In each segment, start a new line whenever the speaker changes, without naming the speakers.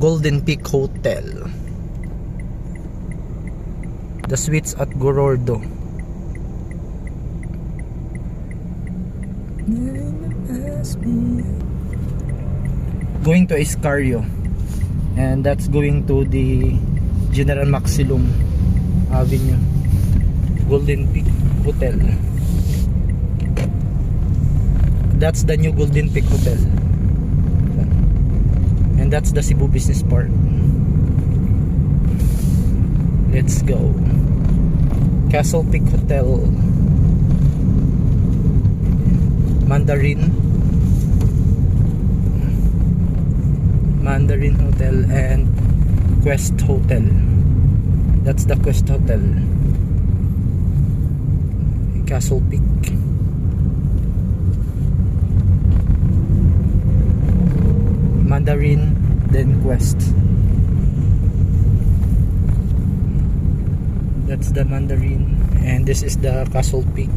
Golden Peak Hotel. The Suites at Gorordo. Going to Iscario, and that's going to the General Maximum Avenue. Golden Peak Hotel. That's the new Golden Peak Hotel, and that's the Cebu Business Park. Let's go. Castle Peak Hotel, Mandarin Hotel, and Quest Hotel. That's the Quest Hotel. Castle Peak. Mandarin, then Quest. That's the Mandarin, and this is the Castle Peak.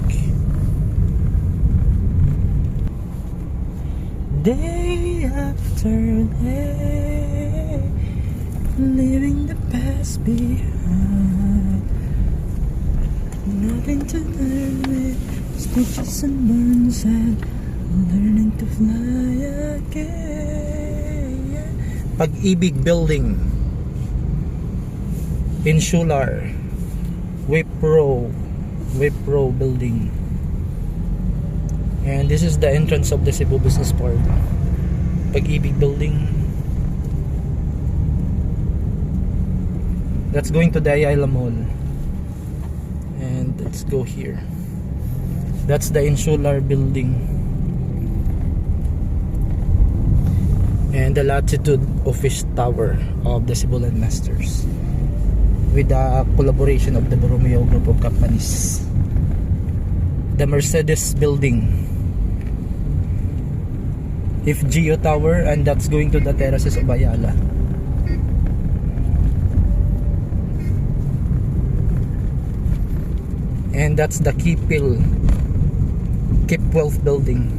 Day after day, leaving the past behind. Nothing to learn with stitches and burns, and learning to fly again. Pag-ibig Building, Insular, Wipro Building. And this is the entrance of the Cebu Business Park. Pag-ibig Building. That's going to the Ayala Mall. And let's go here. That's the Insular Building. And the Latitude Office Tower of the Cebulan Masters, with the collaboration of the Borromeo Group of Companies. The Mercedes Building, FGO Tower, and that's going to the terraces of Ayala. And that's the Kipwealth Building.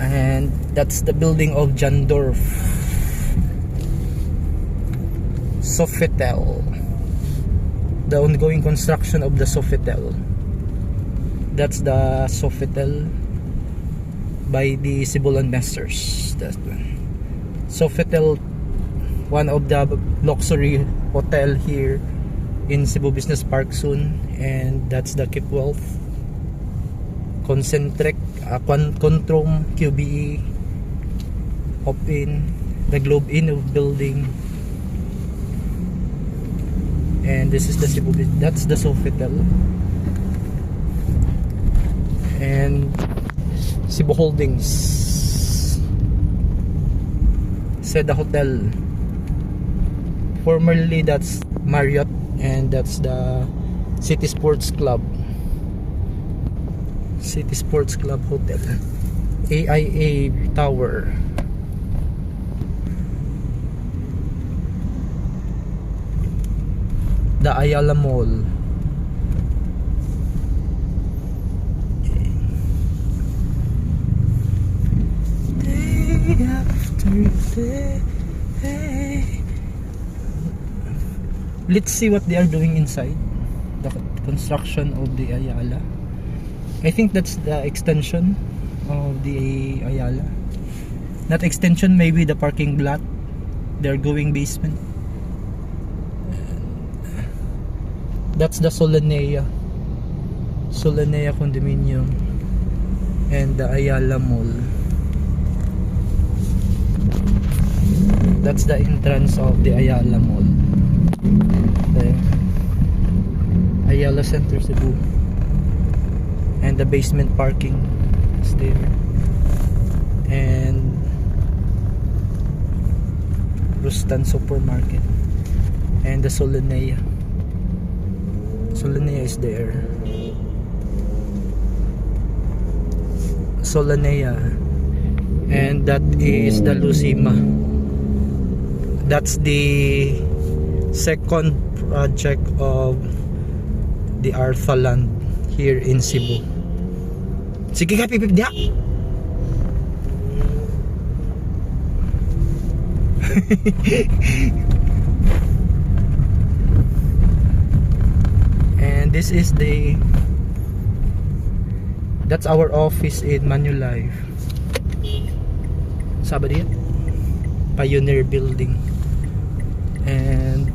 And that's the building of Jandorf. Sofitel, the ongoing construction of the Sofitel. That's the Sofitel by the Cebulan Masters. That's one. Sofitel, one of the luxury hotel here in Cebu Business Park soon. And that's the Kipwealth, Concentric, Contrum, QBE, Hop-In, the Globe Inn Building. And this is the Cebu, that's the Sofitel. And Cebu Holdings, Seda Hotel, formerly that's Marriott, and that's the City Sports Club Hotel. AIA Tower, the Ayala Mall. Day after day. Let's see what they are doing inside the construction of the Ayala. I think that's the extension of the Ayala. Not extension, maybe the parking lot. They're going basement. That's the Solanea Condominium and the Ayala Mall. That's the entrance of the Ayala Mall. The Ayala Center Cebu. And the basement parking is there. And Rustan Supermarket. And the Solanea is there. Solanea. And that is the Lucima. That's the second project of the Arthaland here in Cebu. Sige ka, pipip diha. And this is that's our office in Manulife. Sabi diyan? Pioneer Building. And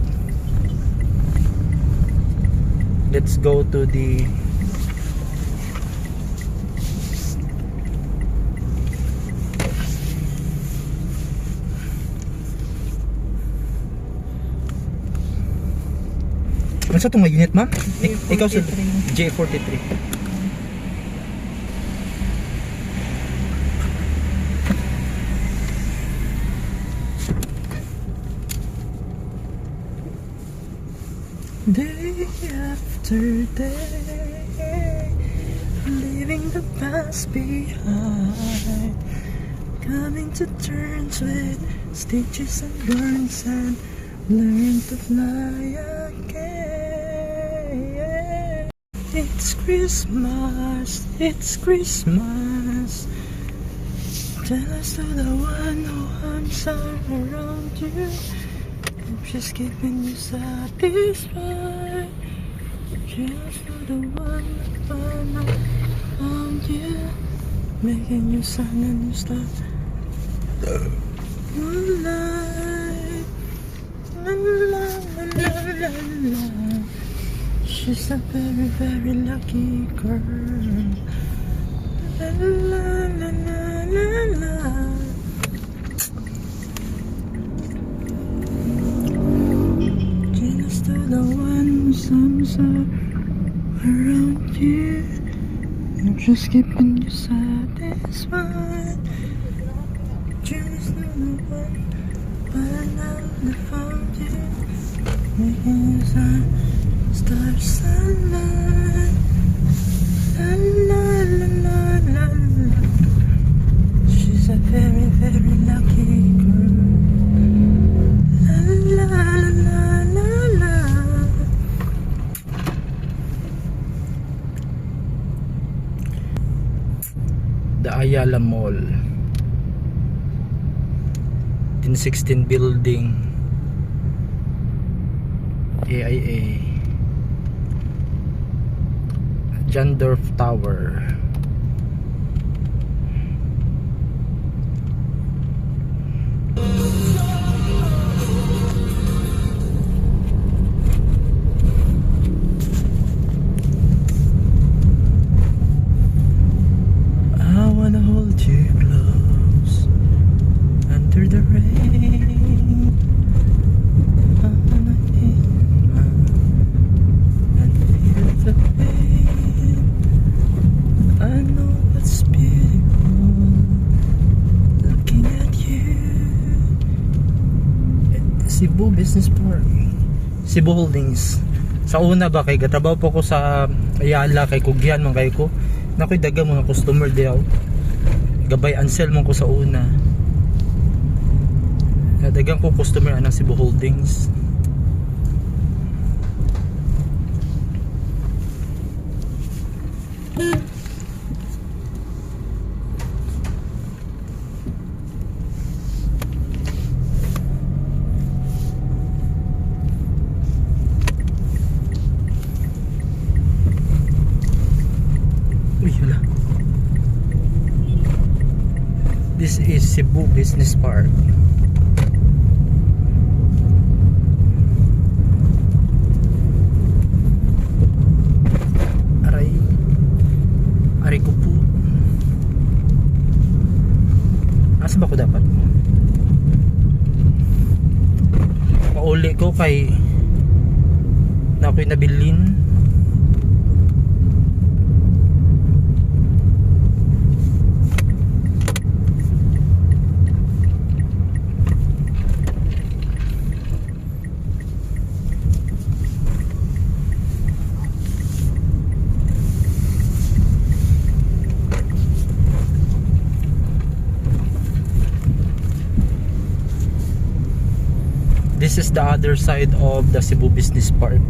let's go to the ano sa itong nga unit, ma'am? Ikaw sa J43. Day after day, leaving the past behind, coming to terms with stitches and burns, and learn to fly again. It's Christmas, it's Christmas. Tell us to the one who hangs around you, just keeping you satisfied. Just to the one that found you, making you sun and you start moonlight. La, la, la, la, la. She's a very, very lucky girl. La, la, la, la, la, la. To the one who's around you, I'm just keeping you satisfied. Just to the one I found you, making you start sunlight. La la la la la la. She's a very, very lucky girl. La la la la la. The Ayala Mall, 1016 building, AIA, Jandorf Tower. Cebu Business Park, Cebu Holdings. Sa una ba kay gatrabaho po ko sa Ayala kay Kugyan man kay ko. Nakoy daga mga customer diaw. Gabay ansel man ko sa una. Dagang ko customer anang Cebu Holdings. This is Cebu Business Park. Aray ko po. Asa ba ko dapat? Pauli ko kay na ako'y nabilin. This is the other side of the Cebu Business Park.